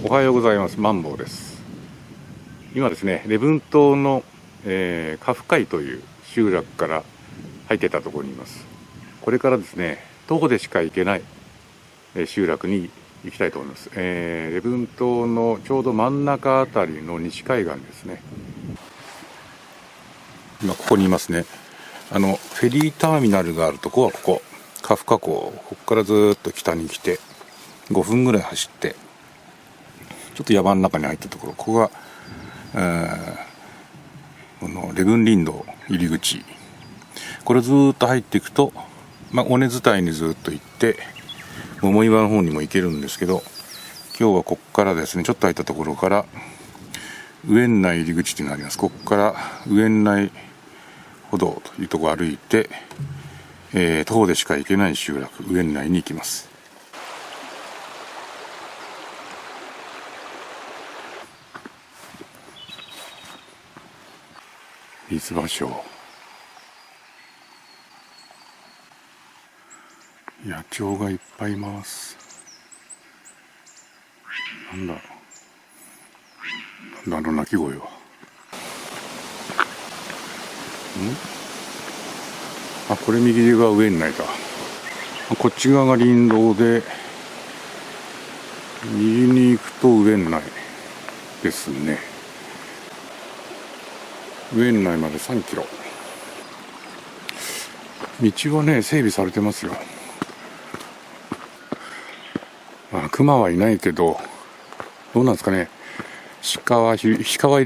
おはようございます。マンボウです。今ですね、礼文島の、カフカイという集落から入ってたところにいます。これからですね、徒歩でしか行けない、集落に行きたいと思います。礼文島のちょうど真ん中あたりの西海岸ですね。今ここにいますね。フェリーターミナルがあるとこはここ、カフカ港。ここからずっと北に来て5分ぐらい走って、ちょっと山の中に入ったところ、ここが、この礼文林道入り口。これずっと入っていくと、尾根伝いにずっと行って桃岩の方にも行けるんですけど、今日はここからですね、ちょっと入ったところから上内入り口になります。ここから上内歩道というところを歩いて、徒歩でしか行けない集落上内に行きます。水場所、野鳥がいっぱいいます。なんだあの鳴き声は。これ右側上内だ。こっち側が林道で、右に行くと上内ですね。上内まで3キロ。道はね、整備されてますよ。熊はいないけど、どうなんですかね。鹿はい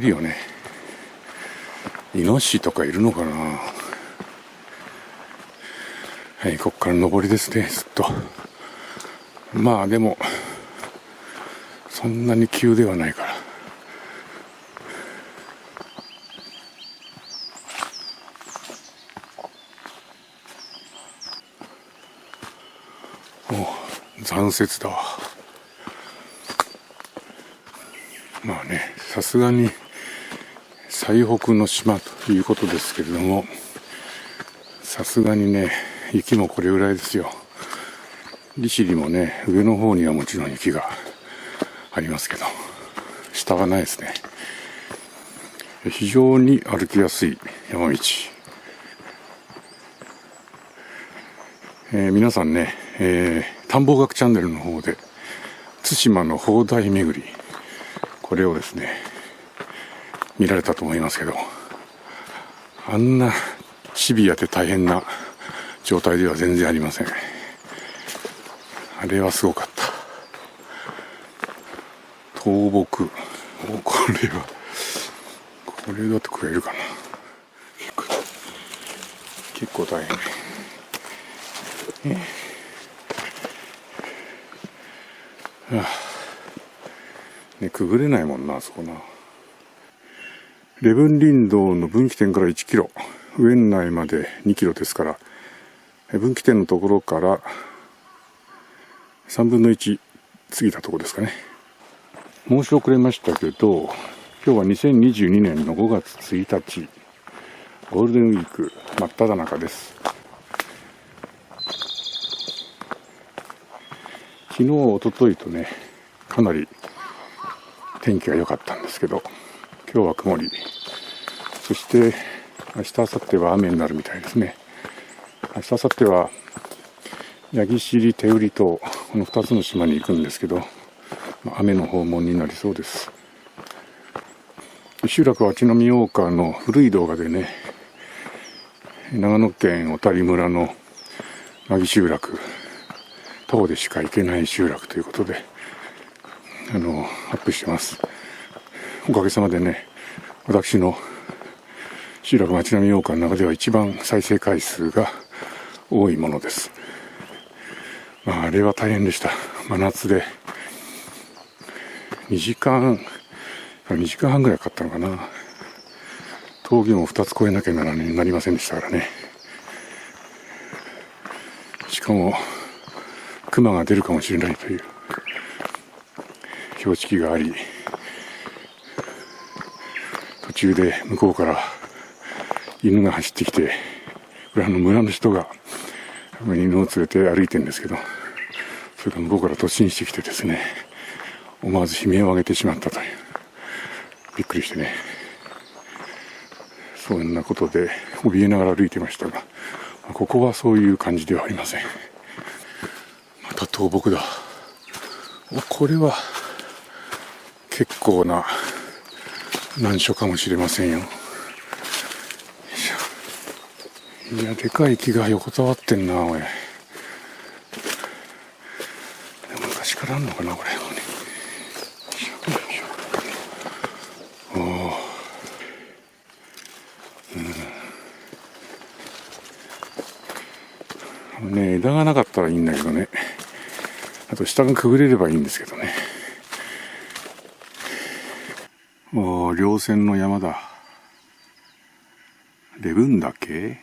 るよね。イノシシとかいるのかな。はい、ここから上りですね、ずっと。でもそんなに急ではないから。残雪だわ。さすがに最北の島ということですけれども、さすがにね、雪もこれぐらいですよ。利尻もね、上の方にはもちろん雪がありますけど、下はないですね。非常に歩きやすい山道。皆さんね、探訪学チャンネルの方で対馬の砲台巡り、これをですね見られたと思いますけど、あんなシビアで大変な状態では全然ありません。あれはすごかった。倒木、これだって食えるかな。結構大変ね。くぐれないもんな、あそこな。礼文林道の分岐点から1キロ、上内まで2キロですから、分岐点のところから3分の1過ぎたところですかね。申し遅れましたけど、今日は2022年の5月1日、ゴールデンウィーク真っ只中です。昨日、おとといとね、かなり天気が良かったんですけど、今日は曇り。そして明日、明後日は雨になるみたいですね。明日、明後日は八木尻、手売島、この2つの島に行くんですけど、雨の訪問になりそうです。集落は地飲大川の古い動画でね、長野県小谷村の八木集落、徒歩でしか行けない集落ということでアップしてます。おかげさまでね、私の集落町並み大川の中では一番再生回数が多いものです。あれは大変でした。真夏で2時間半ぐらいかかったのかな。峠も2つ越えなきゃなりませんでしたからね。しかも熊が出るかもしれないという標識があり、途中で向こうから犬が走ってきて、これ村の人が犬を連れて歩いてるんですけど、それが向こうから突進してきてですね、思わず悲鳴を上げてしまったという、びっくりしてね、そんなことで怯えながら歩いてましたが、ここはそういう感じではありません。また倒木だ。これは結構な難所かもしれませんよ。いや、でかい木が横たわってんな、おい。昔からあんのかな、これ。枝がなかったらいいんだけどね。あと下がくぐれればいいんですけどね。稜線の山だ。礼文岳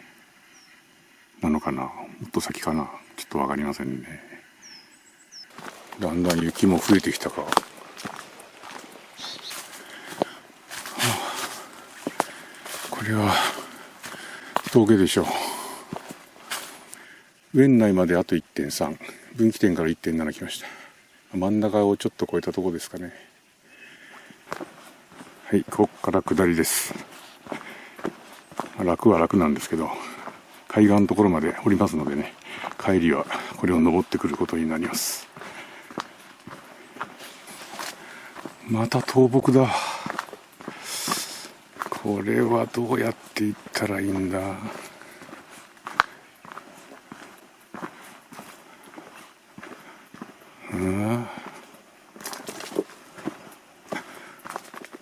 なのかな、もっと先かな、ちょっとわかりませんね。だんだん雪も増えてきたか。これは峠でしょう。園内まであと 1.3、 分岐点から 1.7 来ました。真ん中をちょっと越えたとこですかね。はい、ここから下りです。楽は楽なんですけど、海岸のところまで降りますのでね、帰りはこれを登ってくることになります。また倒木だ。これはどうやって行ったらいいんだ。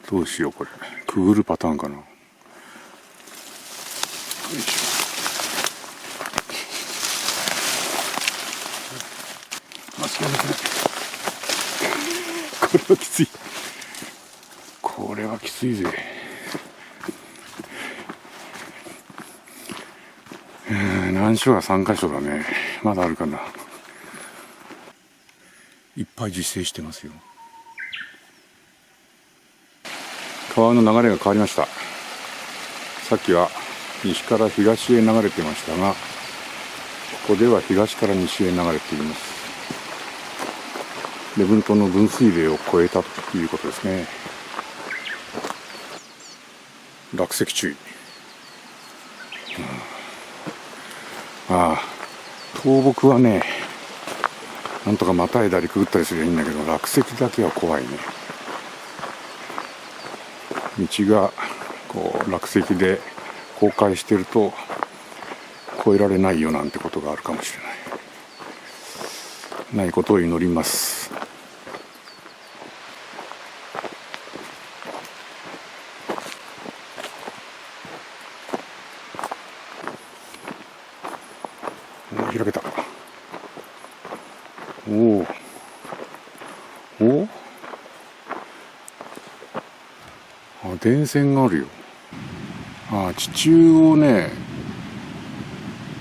どうしよう、これくぐるパターンかな。よいしょ。間違いなくない。これはきつい。これはきついぜ。難所が3箇所だね。まだあるかな。いっぱい自生してますよ。川の流れが変わりました。さっきは西から東へ流れてましたが、ここでは東から西へ流れています。礼文島の分水嶺を越えたということですね。落石注意。倒木はね、なんとかまたいだりくぐったりすればいいんだけど、落石だけは怖いね。道がこう落石で崩壊してると越えられないよなんてことがあるかもしれない。ないことを祈ります。開けた。おお、電線があるよ。地中をね、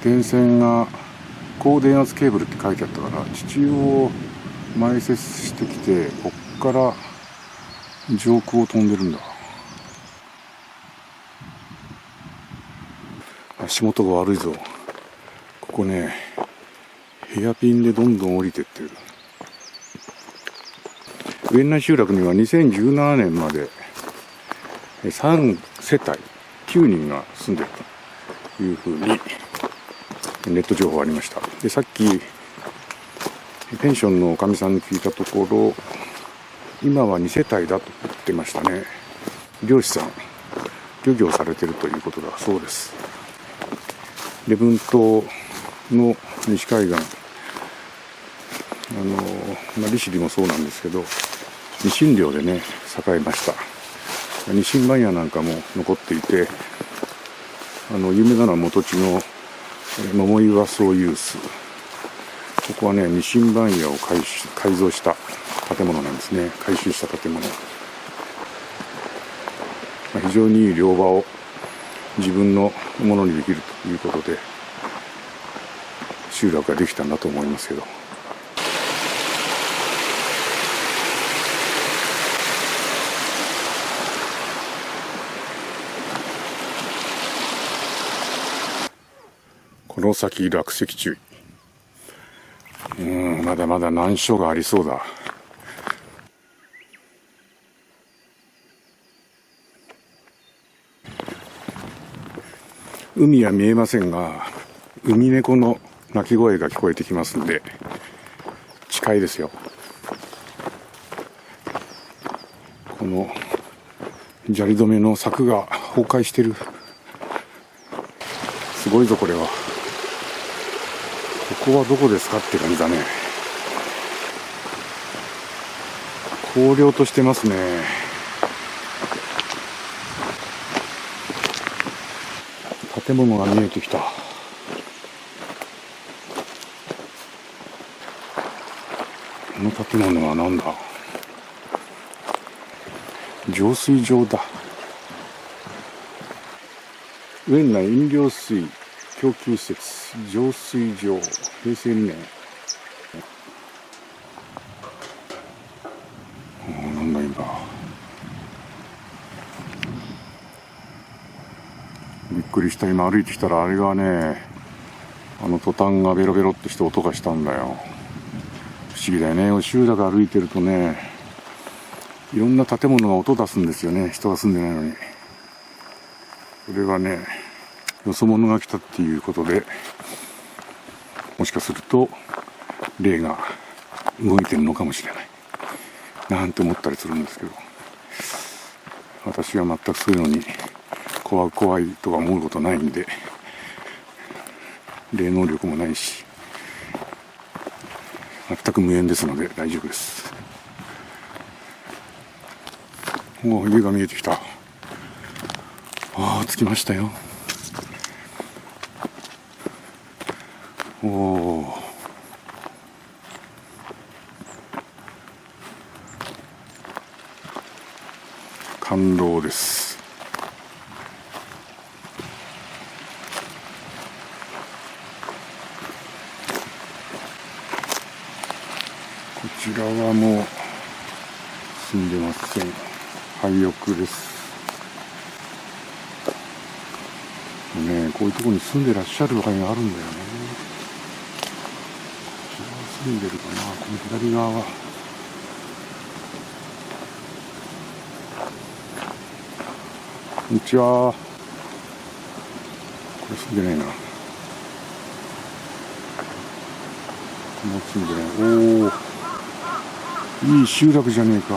電線が高電圧ケーブルって書いてあったから、地中を埋設してきて、こっから上空を飛んでるんだ。足元が悪いぞ。ここね、ヘアピンでどんどん降りてってる。上内集落には2017年まで3世帯9人が住んでるというふうにネット情報ありました。で、さっきペンションのおかみさんに聞いたところ、今は2世帯だと言ってましたね。漁師さん、漁業されてるということだそうです。礼文島の西海岸、利尻もそうなんですけど、ニシン漁でね、栄えました。ニシン番屋なんかも残っていて、有名なのは元地の桃岩総ユース。ここはね、ニシン番屋を改造した建物なんですね。改修した建物。非常にいい漁場を自分のものにできるということで、集落ができたんだと思いますけど。この先落石注意。まだまだ難所がありそうだ。海は見えませんが、ウミネコの鳴き声が聞こえてきますんで、近いですよ。この砂利止めの柵が崩壊してる。すごいぞこれは。ここはどこですかって感じだね。荒涼としてますね。建物が見えてきた。この建物は何だ。浄水場だ。園内飲料水供給施設浄水場、平成2年。なんだ今。びっくりした。今歩いてきたらあれがね、トタンがベロベロってして音がしたんだよ。不思議だよね。集落歩いてるとね、いろんな建物が音出すんですよね。人が住んでないのに。それがね、よそ者が来たっていうことで、もしかすると霊が動いてるのかもしれないなんて思ったりするんですけど、私は全くそういうのに怖いとか思うことないんで、霊能力もないし全く無縁ですので大丈夫です。家が見えてきた。着きましたよ。感動です。こちらはもう住んでません。廃屋です。ね、こういうところに住んでらっしゃる場合があるんだよね。こちらは住んでるかな。この左側は。こんにちは。これ住んでないな。もう住んでない。いい集落じゃねえか。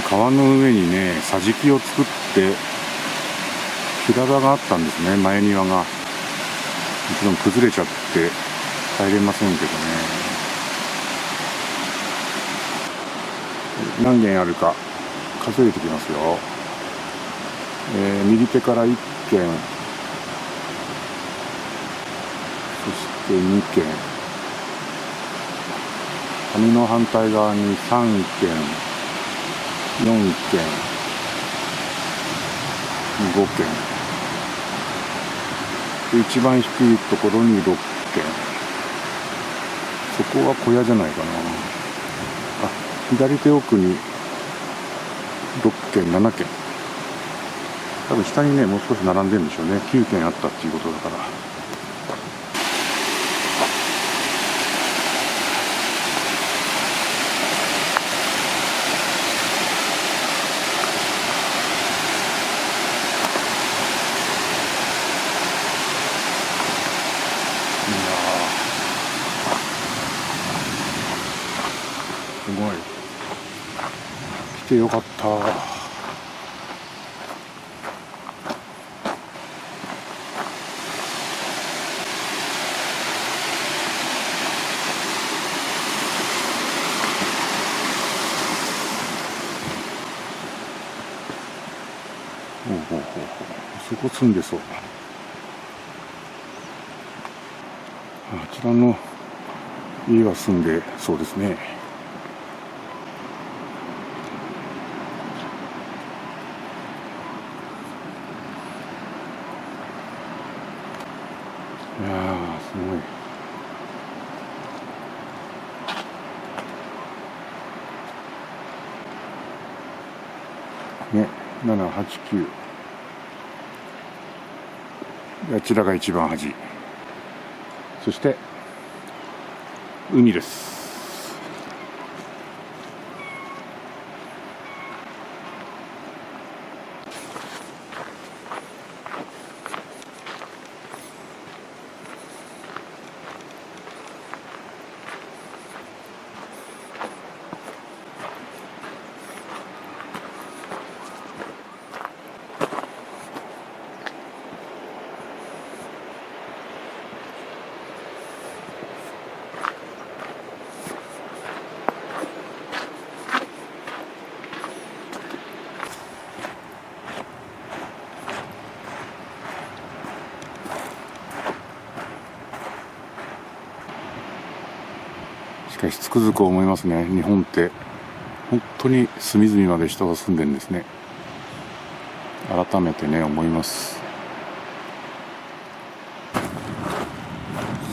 川の上にね、桟敷を作って平場があったんですね。前庭がもちろん崩れちゃって入れませんけどね。何軒あるか数えてきますよ。右手から1軒、そして2軒、谷の反対側に3軒、4軒、5軒で、一番低いところに6軒。そこは小屋じゃないかな。左手奥に6軒、7軒。多分下にね、もう少し並んでるんでしょうね。9軒あったっていうことだから。すごい。来てよかった。そこ住んでそう。あちらの家は住んでそうですね。いやー、すごい。ね、7、8、9。あちらが一番端、そして海です。しかしつくづく思いますね。日本って本当に隅々まで人が住んでるんですね。改めてね思います。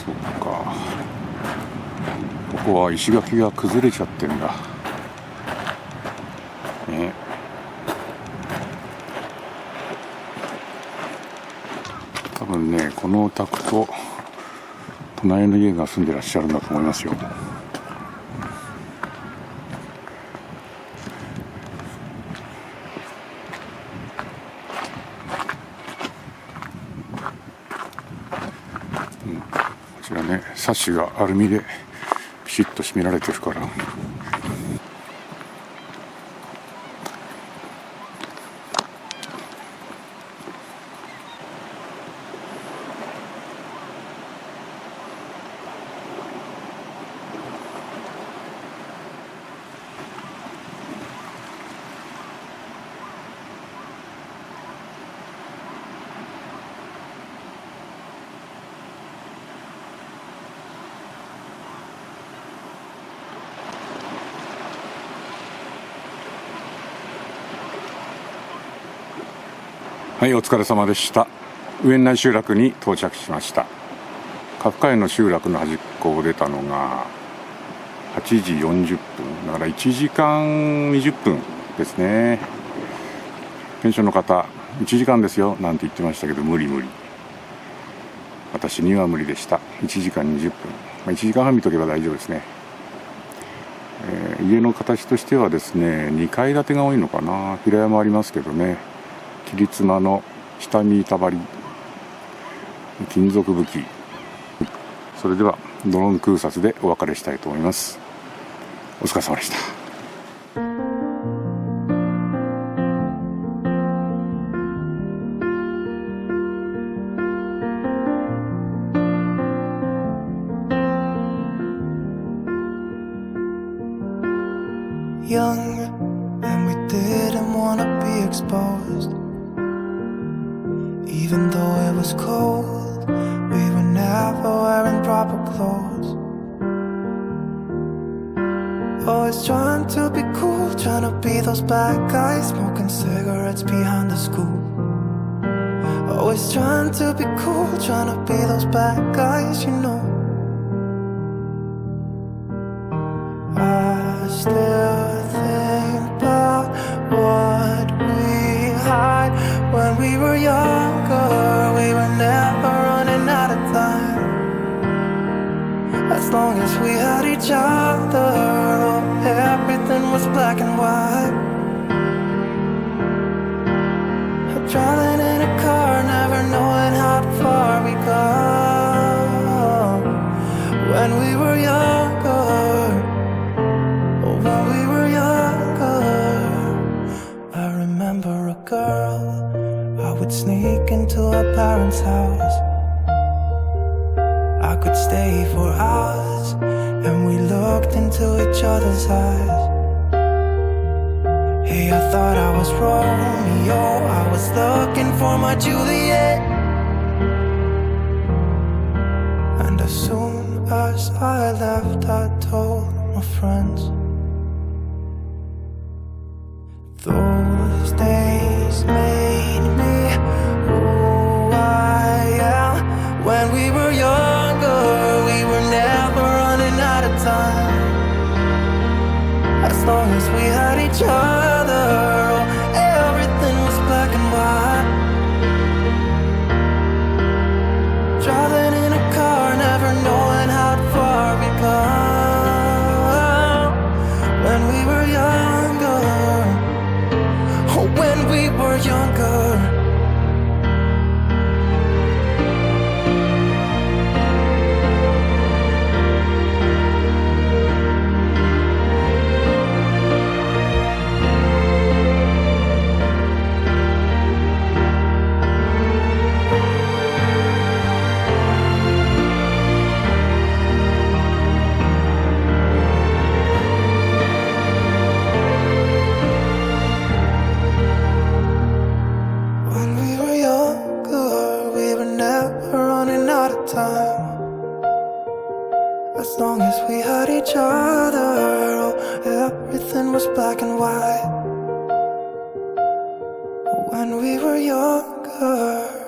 そっか、ここは石垣が崩れちゃってんだね。多分ねこのお宅と隣の家が住んでらっしゃるんだと思いますよ。こちらね、サッシがアルミでピシッと締められてるから、はい、お疲れ様でした。上内集落に到着しました。カフカ園の集落の端っこを出たのが8時40分だから1時間20分ですね。ペンションの方1時間ですよなんて言ってましたけど、無理。私には無理でした。1時間20分、1時間半見とけば大丈夫ですね。家の形としてはですね、2階建てが多いのかな。平屋もありますけどね、切妻の下見板張り、金属武器。それではドローン空撮でお別れしたいと思います。お疲れ様でした。Young and we didn't want to be exposed. Even though it was cold, we were never wearing proper clothes. Always trying to be cool, trying to be those bad guys, smoking cigarettes behind the school. Always trying to be cool, trying to be those bad guys, you know. I still think about what we had when we were younger. We were never running out of time. As long as we had each other, oh, everything was black and white. Driving in a car, never knowing how far we go. When we were younger, when we were younger, I remember a girl. I would sneak into her parents' house. I could stay for hours, and we looked into each other's eyes. Hey, I thought I was Romeo, I was looking for my Juliet. And as soon as I left, I told my friends. Those days made me who I am. When we were younger, we were never running out of time. As long as we had each other, oh, everything was black and white. As long as we had each other, oh, everything was black and white. When we were younger.